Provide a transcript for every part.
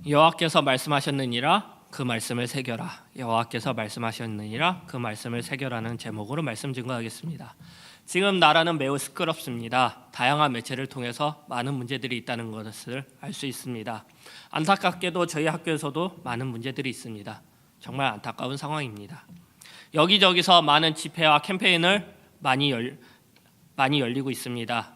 여호와께서 말씀하셨느니라 그 말씀을 새겨라. 여호와께서 말씀하셨느니라 그 말씀을 새겨라는 제목으로 말씀 증거하겠습니다. 지금 나라는 매우 시끄럽습니다. 다양한 매체를 통해서 많은 문제들이 있다는 것을 알 수 있습니다. 안타깝게도 저희 학교에서도 많은 문제들이 있습니다. 정말 안타까운 상황입니다. 여기저기서 많은 집회와 캠페인을 많이 열리고 있습니다.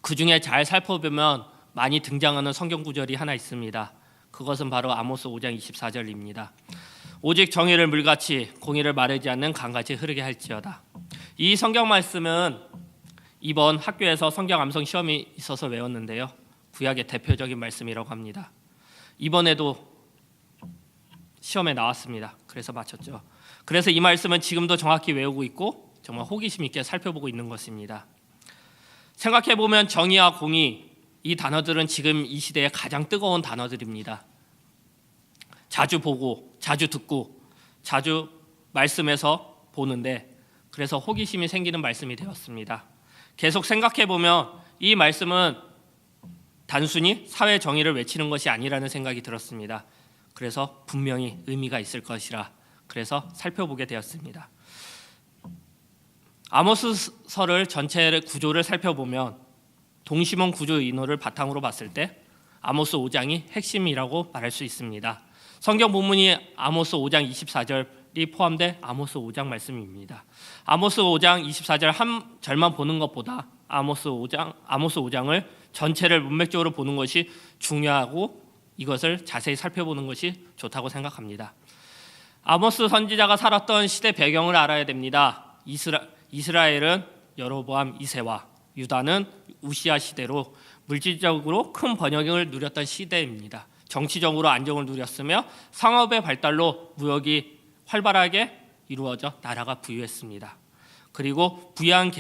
그 중에 잘 살펴보면 많이 등장하는 성경 구절이 하나 있습니다. 그것은 바로 아모스 5장 24절입니다. 오직 정의를 물같이 공의를 마르지 않는 강같이 흐르게 할지어다. 이 성경 말씀은 이번 학교에서 성경 암송 시험이 있어서 외웠는데요. 구약의 대표적인 말씀이라고 합니다. 이번에도 시험에 나왔습니다. 그래서 맞췄죠. 그래서 이 말씀은 지금도 정확히 외우고 있고 정말 호기심 있게 살펴보고 있는 것입니다. 생각해보면 정의와 공의, 이 단어들은 지금 이 시대에 가장 뜨거운 단어들입니다. 자주 보고 자주 듣고 자주 말씀에서 보는데 그래서 호기심이 생기는 말씀이 되었습니다. 계속 생각해보면 이 말씀은 단순히 사회 정의를 외치는 것이 아니라는 생각이 들었습니다. 그래서 분명히 의미가 있을 것이라 그래서 살펴보게 되었습니다. 아모스서를 전체의 구조를 살펴보면 동시몬 구조 인호를 바탕으로 봤을 때 아모스 5장이 핵심이라고 말할 수 있습니다. 성경 본문이 아모스 5장 24절이 포함된 아모스 5장 말씀입니다. 아모스 5장 24절 한 절만 보는 것보다 아모스 5장을 전체를 문맥적으로 보는 것이 중요하고 이것을 자세히 살펴보는 것이 좋다고 생각합니다. 아모스 선지자가 살았던 시대 배경을 알아야 됩니다. 이스라엘은 여로보암 2세와 유다는 우시아 시대로 물질적으로 큰 번영을 누렸던 시대입니다. 정치적으로 안정을 누렸으며 상업의 발달로 무역이 활발하게 이루어져 나라가 부유했습니다. 그리고 부유한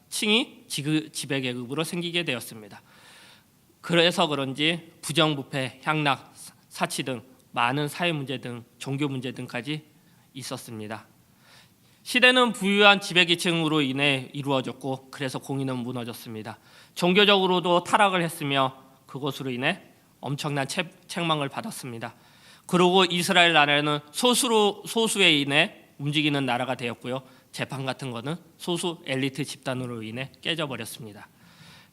층이 지배계급으로 생기게 되었습니다. 그래서 그런지 부정부패, 향락, 사치 등 많은 사회 문제 등 종교 문제 등까지 있었습니다. 시대는 부유한 지배계층으로 인해 이루어졌고 그래서 공의는 무너졌습니다. 종교적으로도 타락을 했으며 그것으로 인해 엄청난 책망을 받았습니다. 그리고 이스라엘 나라는 소수에 인해 움직이는 나라가 되었고요. 재판 같은 거는 소수 엘리트 집단으로 인해 깨져버렸습니다.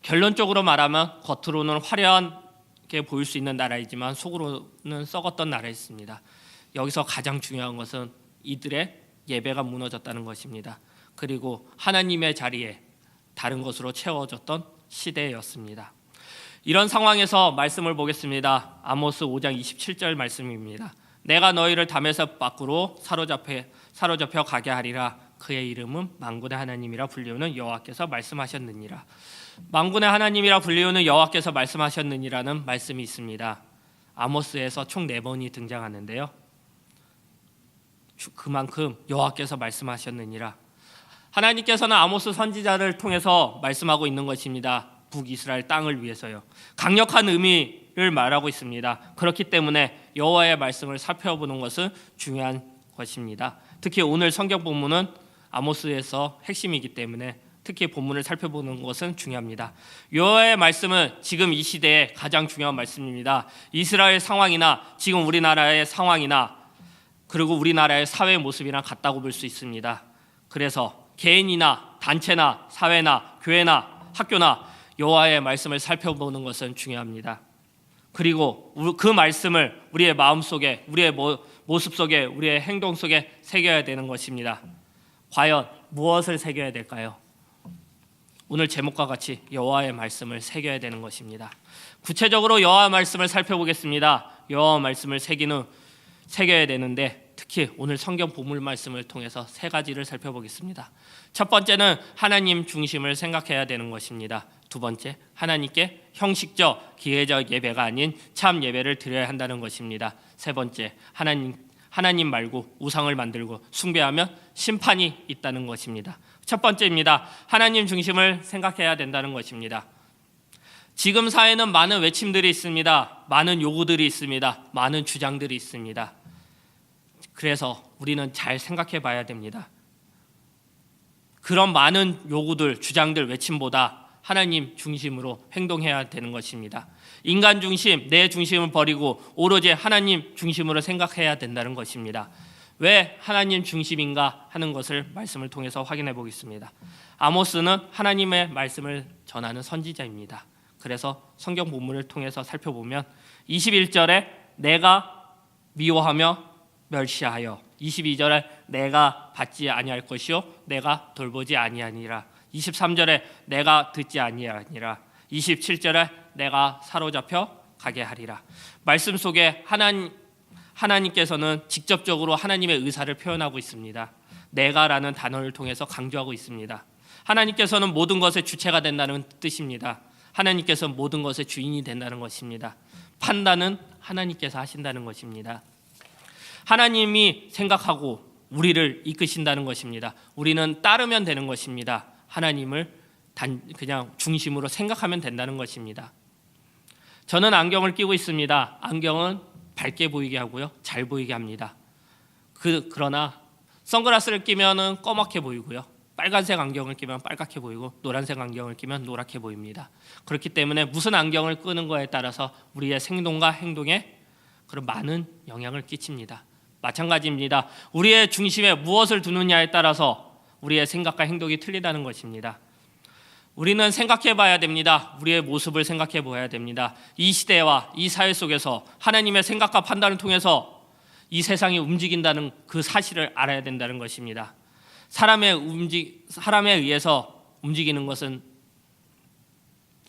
결론적으로 말하면 겉으로는 화려하게 보일 수 있는 나라이지만 속으로는 썩었던 나라였습니다. 여기서 가장 중요한 것은 이들의 예배가 무너졌다는 것입니다. 그리고 하나님의 자리에 다른 것으로 채워졌던 시대였습니다. 이런 상황에서 말씀을 보겠습니다. 아모스 5장 27절 말씀입니다. 내가 너희를 다메섹 밖으로 사로잡혀 가게 하리라. 그의 이름은 만군의 하나님이라 불리우는 여호와께서 말씀하셨느니라. 만군의 하나님이라 불리우는 여호와께서 말씀하셨느니라는 말씀이 있습니다. 아모스에서 총 4번이 등장하는데요. 그만큼 여호와께서 말씀하셨느니라. 하나님께서는 아모스 선지자를 통해서 말씀하고 있는 것입니다. 북이스라엘 땅을 위해서요. 강력한 의미를 말하고 있습니다. 그렇기 때문에 여호와의 말씀을 살펴보는 것은 중요한 것입니다. 특히 오늘 성경 본문은 아모스에서 핵심이기 때문에 특히 본문을 살펴보는 것은 중요합니다. 여호와의 말씀은 지금 이 시대에 가장 중요한 말씀입니다. 이스라엘 상황이나 지금 우리나라의 상황이나 그리고 우리나라의 사회 모습이랑 같다고 볼 수 있습니다. 그래서 개인이나 단체나 사회나 교회나 학교나 여호와의 말씀을 살펴보는 것은 중요합니다. 그리고 그 말씀을 우리의 마음 속에, 우리의 모습 속에, 우리의 행동 속에 새겨야 되는 것입니다. 과연 무엇을 새겨야 될까요? 오늘 제목과 같이 여호와의 말씀을 새겨야 되는 것입니다. 구체적으로 여호와의 말씀을 살펴보겠습니다. 여호와의 말씀을 새겨야 되는데 특히 오늘 성경 본문 말씀을 통해서 3가지를 살펴보겠습니다. 첫 번째는 하나님 중심을 생각해야 되는 것입니다. 두 번째, 하나님께 형식적, 기회적 예배가 아닌 참 예배를 드려야 한다는 것입니다. 세 번째, 하나님 말고 우상을 만들고 숭배하면 심판이 있다는 것입니다. 첫 번째입니다. 하나님 중심을 생각해야 된다는 것입니다. 지금 사회는 많은 외침들이 있습니다. 많은 요구들이 있습니다. 많은 주장들이 있습니다. 그래서 우리는 잘 생각해 봐야 됩니다. 그런 많은 요구들, 주장들, 외침보다 하나님 중심으로 행동해야 되는 것입니다. 인간 중심, 내 중심을 버리고 오로지 하나님 중심으로 생각해야 된다는 것입니다. 왜 하나님 중심인가 하는 것을 말씀을 통해서 확인해 보겠습니다. 아모스는 하나님의 말씀을 전하는 선지자입니다. 그래서 성경 본문을 통해서 살펴보면 21절에 내가 미워하며 멸시하여, 22절에 내가 받지 아니할 것이요 내가 돌보지 아니하니라, 23절에 내가 듣지 아니하니라, 27절에 내가 사로잡혀 가게 하리라. 말씀 속에 하나님께서는 직접적으로 하나님의 의사를 표현하고 있습니다. 내가라는 단어를 통해서 강조하고 있습니다. 하나님께서는 모든 것의 주체가 된다는 뜻입니다. 하나님께서 모든 것의 주인이 된다는 것입니다. 판단은 하나님께서 하신다는 것입니다. 하나님이 생각하고 우리를 이끄신다는 것입니다. 우리는 따르면 되는 것입니다. 하나님을 그냥 중심으로 생각하면 된다는 것입니다. 저는 안경을 끼고 있습니다. 안경은 밝게 보이게 하고요, 잘 보이게 합니다. 그러나 선글라스를 끼면은 검게 보이고요, 빨간색 안경을 끼면 빨갛게 보이고 노란색 안경을 끼면 노랗게 보입니다. 그렇기 때문에 무슨 안경을 끄는 거에 따라서 우리의 행동과 행동에 그런 많은 영향을 끼칩니다. 마찬가지입니다. 우리의 중심에 무엇을 두느냐에 따라서 우리의 생각과 행동이 틀리다는 것입니다. 우리는 생각해 봐야 됩니다. 우리의 모습을 생각해 보아야 됩니다. 이 시대와 이 사회 속에서 하나님의 생각과 판단을 통해서 이 세상이 움직인다는 그 사실을 알아야 된다는 것입니다. 사람에 의해서 움직이는 것은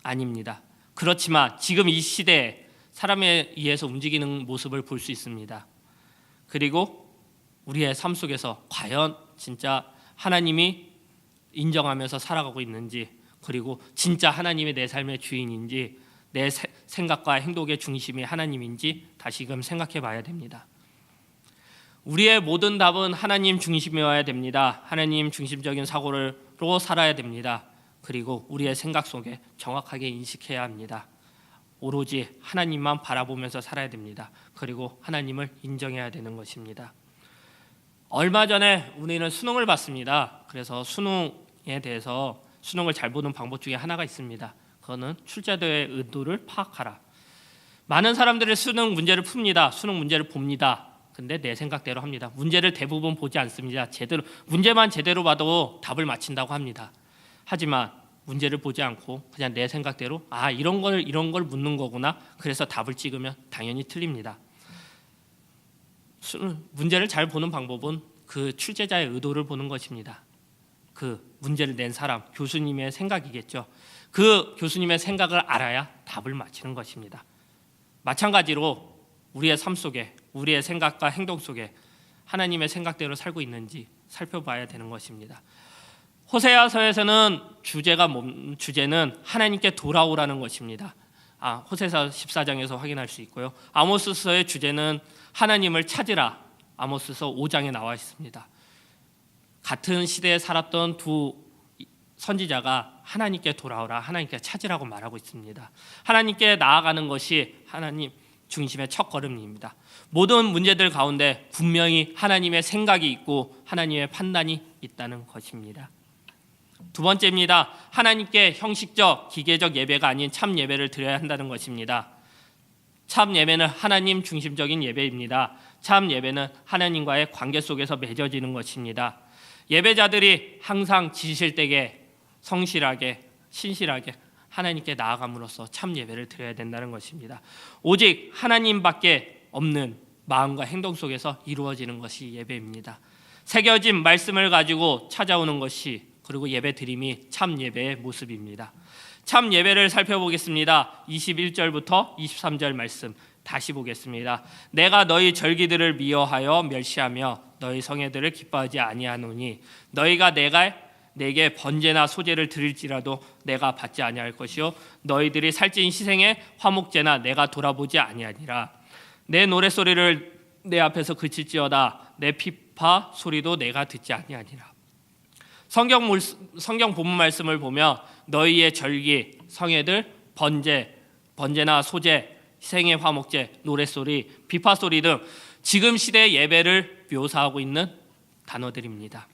아닙니다. 그렇지만 지금 이 시대에 사람에 의해서 움직이는 모습을 볼 수 있습니다. 그리고 우리의 삶 속에서 과연 진짜 하나님이 인정하면서 살아가고 있는지, 그리고 진짜 하나님이 내 삶의 주인인지, 내 생각과 행동의 중심이 하나님인지 다시금 생각해 봐야 됩니다. 우리의 모든 답은 하나님 중심이어야 됩니다. 하나님 중심적인 사고로 살아야 됩니다. 그리고 우리의 생각 속에 정확하게 인식해야 합니다. 오로지 하나님만 바라보면서 살아야 됩니다. 그리고 하나님을 인정해야 되는 것입니다. 얼마 전에 우리는 수능을 봤습니다. 그래서 수능에 대해서 수능을 잘 보는 방법 중에 하나가 있습니다. 그거는 출제자의 의도를 파악하라. 많은 사람들이 수능 문제를 풉니다. 수능 문제를 봅니다. 근데 내 생각대로 합니다. 문제를 대부분 보지 않습니다. 문제만 제대로 봐도 답을 맞힌다고 합니다. 하지만 문제를 보지 않고 그냥 내 생각대로 이런 걸 묻는 거구나, 그래서 답을 찍으면 당연히 틀립니다. 문제를 잘 보는 방법은 그 출제자의 의도를 보는 것입니다. 그 문제를 낸 사람, 교수님의 생각이겠죠. 그 교수님의 생각을 알아야 답을 맞히는 것입니다. 마찬가지로 우리의 삶 속에, 우리의 생각과 행동 속에 하나님의 생각대로 살고 있는지 살펴봐야 되는 것입니다. 호세아서에서는 주제는 하나님께 돌아오라는 것입니다. 호세아서 14장에서 확인할 수 있고요. 아모스서의 주제는 하나님을 찾으라. 아모스서 5장에 나와 있습니다. 같은 시대에 살았던 두 선지자가 하나님께 돌아오라, 하나님께 찾으라고 말하고 있습니다. 하나님께 나아가는 것이 하나님 중심의 첫걸음입니다. 모든 문제들 가운데 분명히 하나님의 생각이 있고 하나님의 판단이 있다는 것입니다. 두 번째입니다. 하나님께 형식적, 기계적 예배가 아닌 참 예배를 드려야 한다는 것입니다. 참 예배는 하나님 중심적인 예배입니다. 참 예배는 하나님과의 관계 속에서 맺어지는 것입니다. 예배자들이 항상 지실 때에 성실하게, 신실하게 하나님께 나아감으로써 참 예배를 드려야 된다는 것입니다. 오직 하나님밖에 없는 마음과 행동 속에서 이루어지는 것이 예배입니다. 새겨진 말씀을 가지고 찾아오는 것이, 그리고 예배 드림이 참 예배의 모습입니다. 참 예배를 살펴보겠습니다. 21절부터 23절 말씀 다시 보겠습니다. 내가 너희 절기들을 미워하여 멸시하며 너희 성회들을 기뻐하지 아니하노니 너희가 내게 번제나 소제를 드릴지라도 내가 받지 아니할 것이요 너희들이 살찐 희생의 화목제나 내가 돌아보지 아니하니라. 내 노랫소리를 내 앞에서 그칠지어다 내 피파 소리도 내가 듣지 아니하니라. 성경 본문 말씀을 보면 너희의 절기, 성회들, 번제나 소제, 희생의 화목제, 노랫소리, 비파소리 등 지금 시대의 예배를 묘사하고 있는 단어들입니다.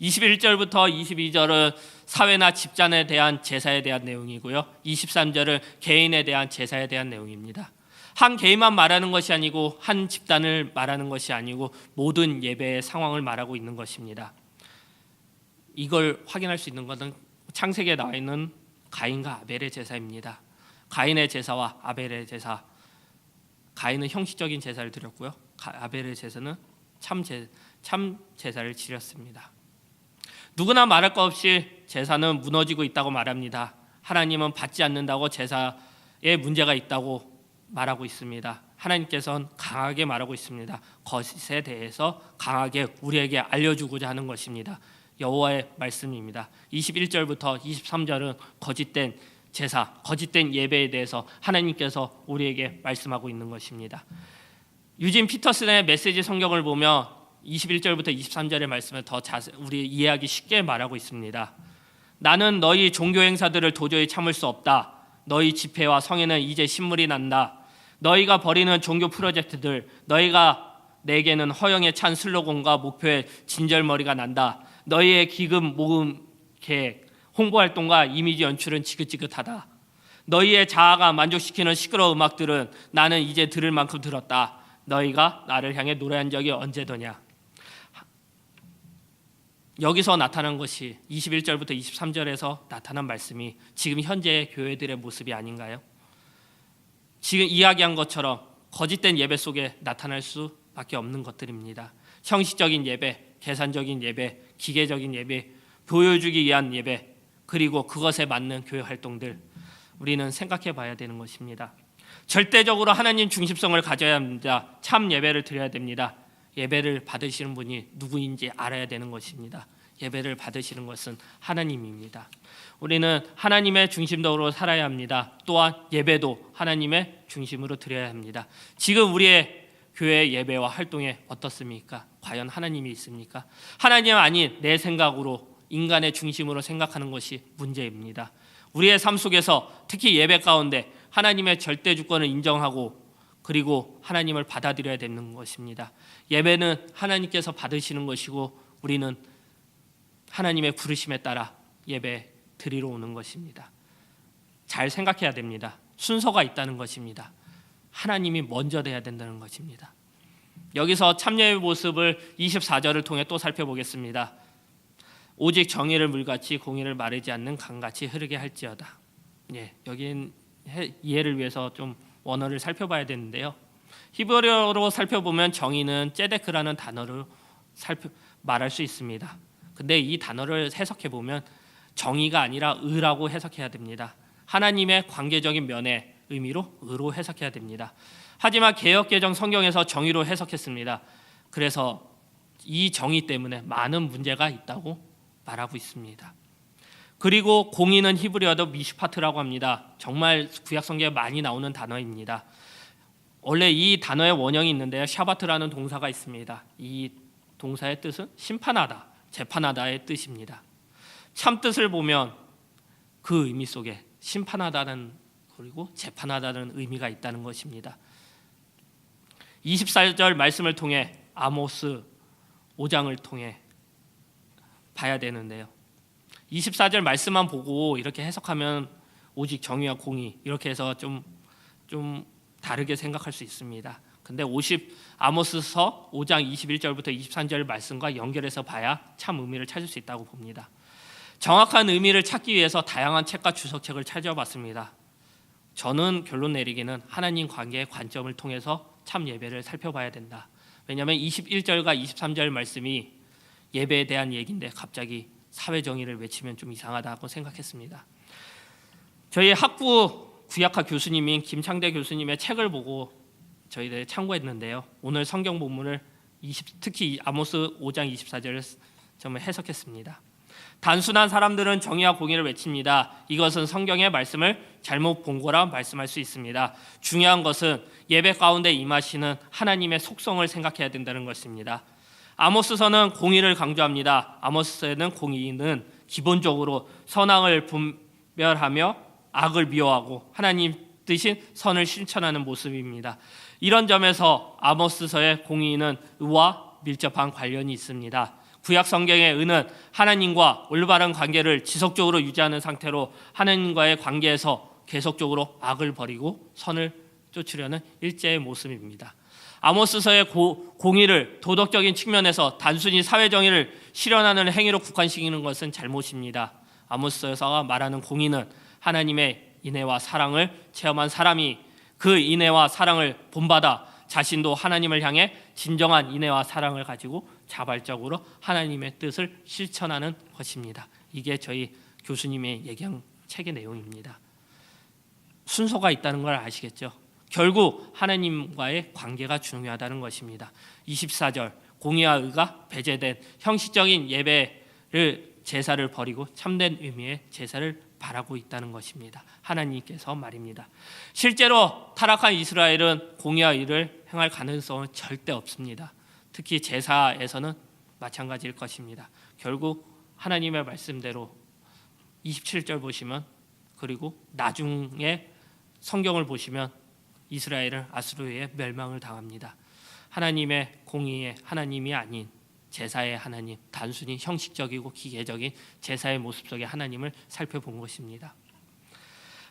21절부터 22절은 사회나 집단에 대한 제사에 대한 내용이고요. 23절은 개인에 대한 제사에 대한 내용입니다. 한 개인만 말하는 것이 아니고 한 집단을 말하는 것이 아니고 모든 예배의 상황을 말하고 있는 것입니다. 이걸 확인할 수 있는 것은 창세기에 나와 있는 가인과 아벨의 제사입니다. 가인의 제사와 아벨의 제사, 가인은 형식적인 제사를 드렸고요. 아벨의 제사는 참 제사를 지렸습니다. 누구나 말할 것 없이 제사는 무너지고 있다고 말합니다. 하나님은 받지 않는다고 제사에 문제가 있다고 말하고 있습니다. 하나님께서는 강하게 말하고 있습니다. 거짓에 대해서 강하게 우리에게 알려주고자 하는 것입니다. 여호와의 말씀입니다. 21절부터 23절은 거짓된 제사, 거짓된 예배에 대해서 하나님께서 우리에게 말씀하고 있는 것입니다. 유진 피터슨의 메시지 성경을 보면 21절부터 23절의 말씀을 더 우리 이해하기 쉽게 말하고 있습니다. 나는 너희 종교 행사들을 도저히 참을 수 없다. 너희 집회와 성회는 이제 신물이 난다. 너희가 벌이는 종교 프로젝트들, 너희가 내게는 허영에 찬 슬로건과 목표에 진절머리가 난다. 너희의 기금 모금 계획, 홍보활동과 이미지 연출은 지긋지긋하다. 너희의 자아가 만족시키는 시끄러운 음악들은 나는 이제 들을 만큼 들었다. 너희가 나를 향해 노래한 적이 언제더냐. 여기서 나타난 것이 21절부터 23절에서 나타난 말씀이 지금 현재의 교회들의 모습이 아닌가요? 지금 이야기한 것처럼 거짓된 예배 속에 나타날 수밖에 없는 것들입니다. 형식적인 예배, 계산적인 예배, 기계적인 예배, 보여주기 위한 예배, 그리고 그것에 맞는 교회 활동들, 우리는 생각해 봐야 되는 것입니다. 절대적으로 하나님 중심성을 가져야 합니다. 참 예배를 드려야 됩니다. 예배를 받으시는 분이 누구인지 알아야 되는 것입니다. 예배를 받으시는 것은 하나님입니다. 우리는 하나님의 중심적으로 살아야 합니다. 또한 예배도 하나님의 중심으로 드려야 합니다. 지금 우리의 교회 예배와 활동에 어떻습니까? 과연 하나님이 있습니까? 하나님 아닌 내 생각으로 인간의 중심으로 생각하는 것이 문제입니다. 우리의 삶 속에서 특히 예배 가운데 하나님의 절대 주권을 인정하고 그리고 하나님을 받아들여야 되는 것입니다. 예배는 하나님께서 받으시는 것이고 우리는 하나님의 부르심에 따라 예배 드리러 오는 것입니다. 잘 생각해야 됩니다. 순서가 있다는 것입니다. 하나님이 먼저 돼야 된다는 것입니다. 여기서 참예의 모습을 24절을 통해 또 살펴보겠습니다. 오직 정의를 물같이 공의를 마르지 않는 강같이 흐르게 할지어다. 여긴 이해를 위해서 좀 원어를 살펴봐야 되는데요. 히브리어로 살펴보면 정의는 ጼ데크라는 단어로 말할 수 있습니다. 근데 이 단어를 해석해 보면 정의가 아니라 의라고 해석해야 됩니다. 하나님의 관계적인 면의 의미로 의로 해석해야 됩니다. 하지만 개역개정 성경에서 정의로 해석했습니다. 그래서 이 정의 때문에 많은 문제가 있다고 말하고 있습니다. 그리고 공의는 히브리어도 미슈파트라고 합니다. 정말 구약 성경에 많이 나오는 단어입니다. 원래 이 단어의 원형이 있는데요. 샤바트라는 동사가 있습니다. 이 동사의 뜻은 심판하다, 재판하다의 뜻입니다. 참 뜻을 보면 그 의미 속에 심판하다는 그리고 재판하다는 의미가 있다는 것입니다. 24절 말씀을 통해 아모스 5장을 통해 봐야 되는데요. 24절 말씀만 보고 이렇게 해석하면 오직 정의와 공의 이렇게 해서 좀 다르게 생각할 수 있습니다. 근데 아모스서 5장 21절부터 23절 말씀과 연결해서 봐야 참 의미를 찾을 수 있다고 봅니다. 정확한 의미를 찾기 위해서 다양한 책과 주석책을 찾아봤습니다. 저는 결론 내리기는 하나님 관계의 관점을 통해서 참 예배를 살펴봐야 된다. 왜냐하면 21절과 23절 말씀이 예배에 대한 얘기인데 갑자기 사회정의를 외치면 좀 이상하다고 생각했습니다. 저희 학부 구약학 교수님인 김창대 교수님의 책을 보고 저희들 참고했는데요. 오늘 성경 본문을 특히 아모스 5장 24절을 좀 해석했습니다. 단순한 사람들은 정의와 공의를 외칩니다. 이것은 성경의 말씀을 잘못 본 거라 말씀할 수 있습니다. 중요한 것은 예배 가운데 임하시는 하나님의 속성을 생각해야 된다는 것입니다. 아모스서는 공의를 강조합니다. 아모스에는 공의는 기본적으로 선악을 분별하며 악을 미워하고 하나님 뜻인 선을 실천하는 모습입니다. 이런 점에서 아모스서의 공의는 의와 밀접한 관련이 있습니다. 구약 성경의 의는 하나님과 올바른 관계를 지속적으로 유지하는 상태로 하나님과의 관계에서 계속적으로 악을 버리고 선을 쫓으려는 일제의 모습입니다. 아모스서의 공의를 도덕적인 측면에서 단순히 사회 정의를 실현하는 행위로 국한시키는 것은 잘못입니다. 아모스서가 말하는 공의는 하나님의 인애와 사랑을 체험한 사람이 그 인애와 사랑을 본받아 자신도 하나님을 향해 진정한 인애와 사랑을 가지고 자발적으로 하나님의 뜻을 실천하는 것입니다. 이게 저희 교수님의 얘기한 책의 내용입니다. 순서가 있다는 걸 아시겠죠? 결국 하나님과의 관계가 중요하다는 것입니다. 24절 공의와 의가 배제된 형식적인 예배를 제사를 버리고 참된 의미의 제사를 바라고 있다는 것입니다. 하나님께서 말입니다. 실제로 타락한 이스라엘은 공의와 의를 행할 가능성은 절대 없습니다. 특히 제사에서는 마찬가지일 것입니다. 결국 하나님의 말씀대로 27절 보시면, 그리고 나중에 성경을 보시면 이스라엘은 아수르의 멸망을 당합니다. 하나님의 공의의 하나님이 아닌 제사의 하나님, 단순히 형식적이고 기계적인 제사의 모습 속의 하나님을 살펴본 것입니다.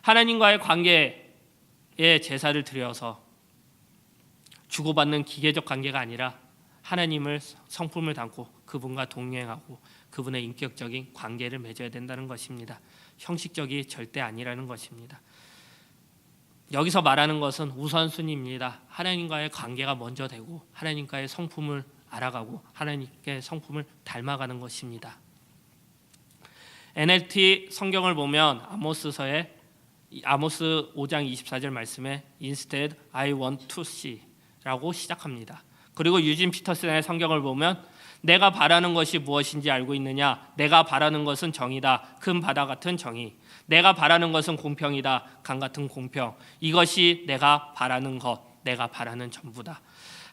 하나님과의 관계에 제사를 드려서 주고받는 기계적 관계가 아니라 하나님을 성품을 담고 그분과 동행하고 그분의 인격적인 관계를 맺어야 된다는 것입니다. 형식적이 절대 아니라는 것입니다. 여기서 말하는 것은 우선순위입니다. 하나님과의 관계가 먼저 되고 하나님과의 성품을 알아가고 하나님께 성품을 닮아가는 것입니다. NLT 성경을 보면 아모스 5장 24절 말씀에 Instead I want to see 라고 시작합니다. 그리고 유진 피터슨의 성경을 보면 내가 바라는 것이 무엇인지 알고 있느냐? 내가 바라는 것은 정의다. 큰 바다 같은 정의. 내가 바라는 것은 공평이다. 강 같은 공평. 이것이 내가 바라는 것, 내가 바라는 전부다.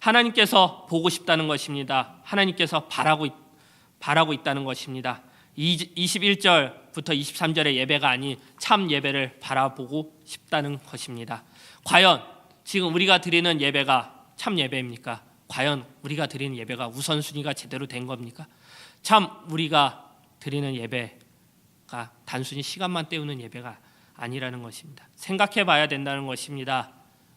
하나님께서 보고 싶다는 것입니다. 하나님께서 바라고 있다는 것입니다. 21절부터 23절의 예배가 아닌 참 예배를 바라보고 싶다는 것입니다. 과연 지금 우리가 드리는 예배가 참 예배입니까? 과연 우리가 드리는 예배가 우선순위가 제대로 된 겁니까? 참 우리가 드리는 예배가 단순히 시간만 때우는 예배가 아니라는 것입니다. 생각해 봐야 된다는 것입니다.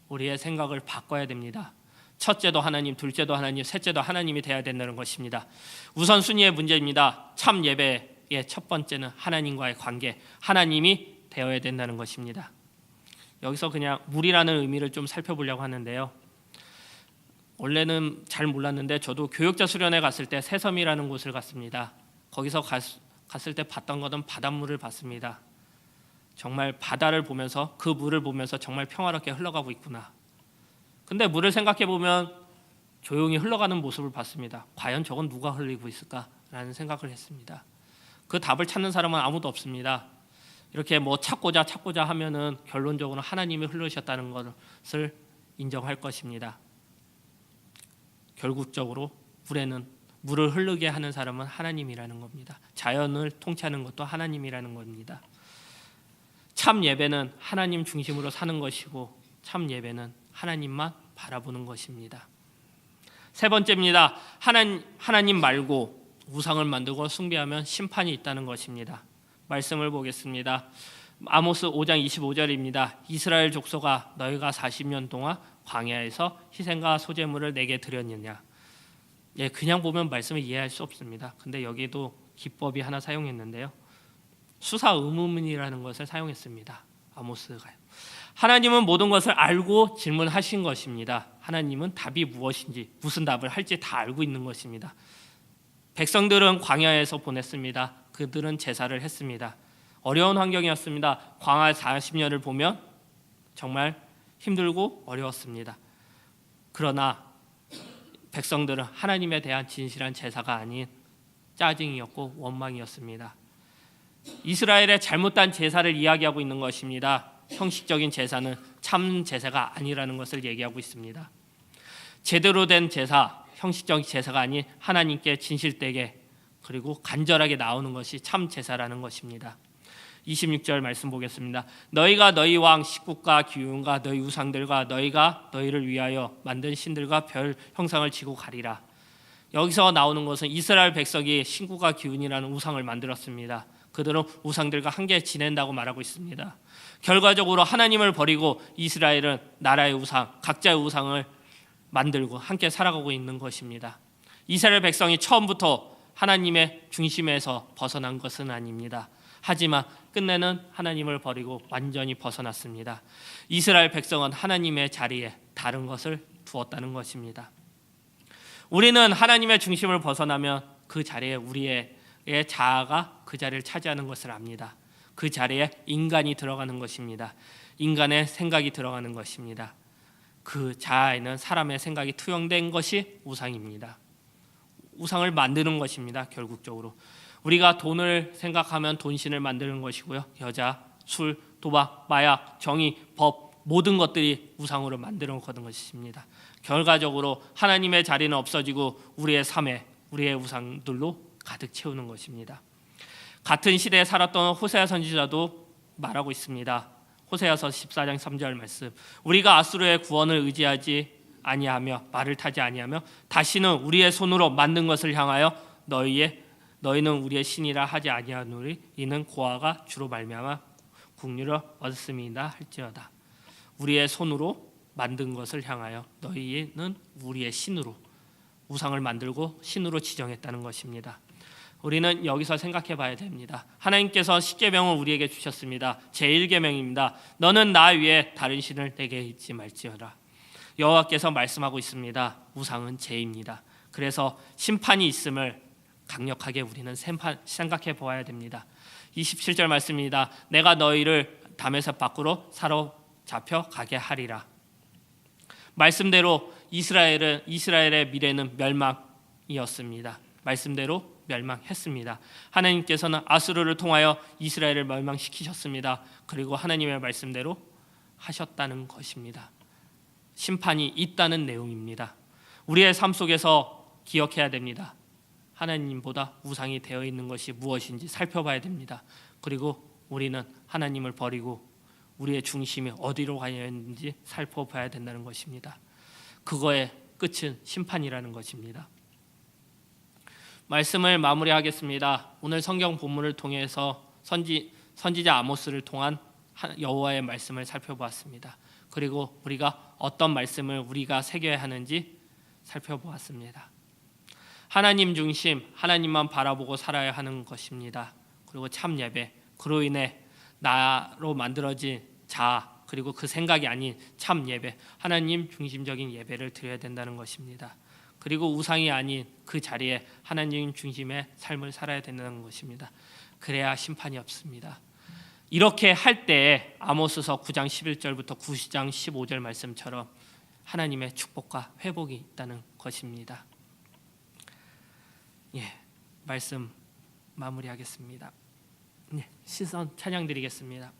우리의 생각을 바꿔야 됩니다. 첫째도 하나님, 둘째도 하나님, 셋째도 하나님이 되어야 된다는 것입니다. 우선순위의 문제입니다. 참 예배의 첫 번째는 하나님과의 관계, 하나님이 되어야 된다는 것입니다. 여기서 그냥 물이라는 의미를 좀 살펴보려고 하는데요. 원래는 잘 몰랐는데 저도 교역자 수련회 갔을 때 새섬이라는 곳을 갔습니다. 거기서 갔을 때 봤던 것은 바닷물을 봤습니다. 정말 바다를 보면서 그 물을 보면서 정말 평화롭게 흘러가고 있구나. 근데 물을 생각해 보면 조용히 흘러가는 모습을 봤습니다. 과연 저건 누가 흘리고 있을까라는 생각을 했습니다. 그 답을 찾는 사람은 아무도 없습니다. 이렇게 찾고자 하면은 결론적으로 하나님이 흘리셨다는 것을 인정할 것입니다. 결국적으로 물을 흐르게 하는 사람은 하나님이라는 겁니다. 자연을 통치하는 것도 하나님이라는 겁니다. 참 예배는 하나님 중심으로 사는 것이고 참 예배는 하나님만 바라보는 것입니다. 세 번째입니다. 하나님 말고 우상을 만들고 숭배하면 심판이 있다는 것입니다. 말씀을 보겠습니다. 아모스 5장 25절입니다. 이스라엘 족속아 너희가 40년 동안 광야에서 희생과 소제물을 내게 드렸느냐. 그냥 보면 말씀을 이해할 수 없습니다. 근데 여기도 기법이 하나 사용했는데요. 수사 의문문이라는 것을 사용했습니다. 아모스가요. 하나님은 모든 것을 알고 질문하신 것입니다. 하나님은 답이 무엇인지 무슨 답을 할지 다 알고 있는 것입니다. 백성들은 광야에서 보냈습니다. 그들은 제사를 했습니다. 어려운 환경이었습니다. 광야 40년을 보면 정말 힘들고 어려웠습니다. 그러나 백성들은 하나님에 대한 진실한 제사가 아닌 짜증이었고 원망이었습니다. 이스라엘의 잘못된 제사를 이야기하고 있는 것입니다. 형식적인 제사는 참 제사가 아니라는 것을 얘기하고 있습니다. 제대로 된 제사, 형식적인 제사가 아닌 하나님께 진실되게 그리고 간절하게 나오는 것이 참 제사라는 것입니다. 26절 말씀 보겠습니다. 너희가 너희 왕 식국과 기운과 너희 우상들과 너희가 너희를 위하여 만든 신들과 별 형상을 지고 가리라. 여기서 나오는 것은 이스라엘 백성이 신구가 기운이라는 우상을 만들었습니다. 그들은 우상들과 함께 지낸다고 말하고 있습니다. 결과적으로 하나님을 버리고 이스라엘은 나라의 우상, 각자의 우상을 만들고 함께 살아가고 있는 것입니다. 이스라엘 백성이 처음부터 하나님의 중심에서 벗어난 것은 아닙니다. 하지만 끝내는 하나님을 버리고 완전히 벗어났습니다. 이스라엘 백성은 하나님의 자리에 다른 것을 두었다는 것입니다. 우리는 하나님의 중심을 벗어나면 그 자리에 우리의 자아가 그 자리를 차지하는 것을 압니다. 그 자리에 인간이 들어가는 것입니다. 인간의 생각이 들어가는 것입니다. 그 자아에는 사람의 생각이 투영된 것이 우상입니다. 우상을 만드는 것입니다. 결국적으로 우리가 돈을 생각하면 돈신을 만드는 것이고요. 여자, 술, 도박, 마약, 정의, 법 모든 것들이 우상으로 만드는 것입니다. 결과적으로 하나님의 자리는 없어지고 우리의 삶에 우리의 우상들로 가득 채우는 것입니다. 같은 시대에 살았던 호세아 선지자도 말하고 있습니다. 호세아서 14장 3절 말씀. 우리가 아수르의 구원을 의지하지 아니하며 말을 타지 아니하며 다시는 우리의 손으로 만든 것을 향하여 너희는 우리의 신이라 하지 아니하노니 이는 고아가 주로 말미암아 국류를 얻었음이다 할지어다. 우리의 손으로 만든 것을 향하여 너희는 우리의 신으로 우상을 만들고 신으로 지정했다는 것입니다. 우리는 여기서 생각해 봐야 됩니다. 하나님께서 십계명을 우리에게 주셨습니다. 제1계명입니다. 너는 나 위에 다른 신을 내게 잊지 말지어라. 여호와께서 말씀하고 있습니다. 우상은 죄입니다. 그래서 심판이 있음을 강력하게 우리는 생각해 보아야 됩니다. 27절 말씀입니다. 내가 너희를 다메섹 밖으로 사로잡혀 가게 하리라. 말씀대로 이스라엘의 미래는 멸망이었습니다. 말씀대로 멸망했습니다. 하나님께서는 아수르를 통하여 이스라엘을 멸망시키셨습니다. 그리고 하나님의 말씀대로 하셨다는 것입니다. 심판이 있다는 내용입니다. 우리의 삶 속에서 기억해야 됩니다. 하나님보다 우상이 되어 있는 것이 무엇인지 살펴봐야 됩니다. 그리고 우리는 하나님을 버리고 우리의 중심이 어디로 가야 하는지 살펴봐야 된다는 것입니다. 그거의 끝은 심판이라는 것입니다. 말씀을 마무리하겠습니다. 오늘 성경 본문을 통해서 선지자 아모스를 통한 여호와의 말씀을 살펴보았습니다. 그리고 우리가 어떤 말씀을 우리가 새겨야 하는지 살펴보았습니다. 하나님 중심, 하나님만 바라보고 살아야 하는 것입니다. 그리고 참 예배, 그로 인해 나로 만들어진 자아, 그리고 그 생각이 아닌 참 예배, 하나님 중심적인 예배를 드려야 된다는 것입니다. 그리고 우상이 아닌 그 자리에 하나님 중심의 삶을 살아야 된다는 것입니다. 그래야 심판이 없습니다. 이렇게 할 때에 아모스서 9장 11절부터 9장 15절 말씀처럼 하나님의 축복과 회복이 있다는 것입니다. 말씀 마무리하겠습니다. 시선 찬양 드리겠습니다.